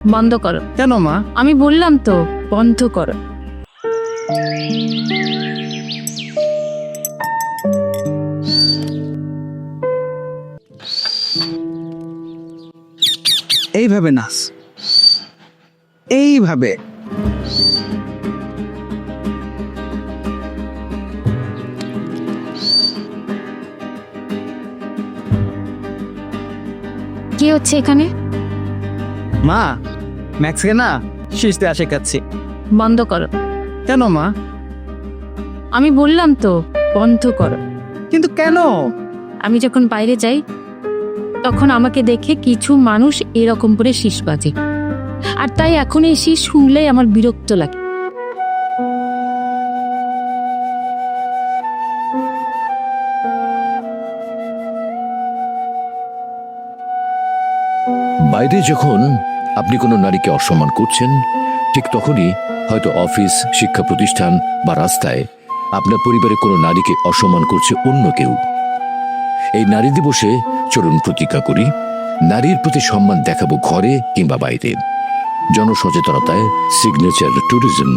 বন্ধ করো। কেন মা? আমি বললাম তো বন্ধ করো। এইভাবে নাচ, এইভাবে। কি হচ্ছে এখানে? মা, ম্যাক্সকে না শীষ দেওয়া শেখাচ্ছি। বন্ধ করো। কেন মা? আমি বললাম তো বন্ধ করো। কিন্তু কেন? আমি যখন বাইরে যাই তখন আমাকে দেখে কিছু মানুষ এরকম করে শীষ বাজে, আর তাই এখন এই শীষ শুনলেই আমার বিরক্ত লাগে। বাইরে যখন আপনি কোনো নারীকে অসম্মান করছেন, ঠিক তখনই হয়তো অফিস, শিক্ষা প্রতিষ্ঠান বা রাস্তায় আপনার পরিবারে কোনো নারীকে অসম্মান করছে অন্য কেউ। এই নারী দিবসে চলুন প্রতিজ্ঞা করি, নারীর প্রতি সম্মান দেখাবো ঘরে কিংবা বাইরে। জনসচেতনতায় সিগনেচার ট্যুরিজম।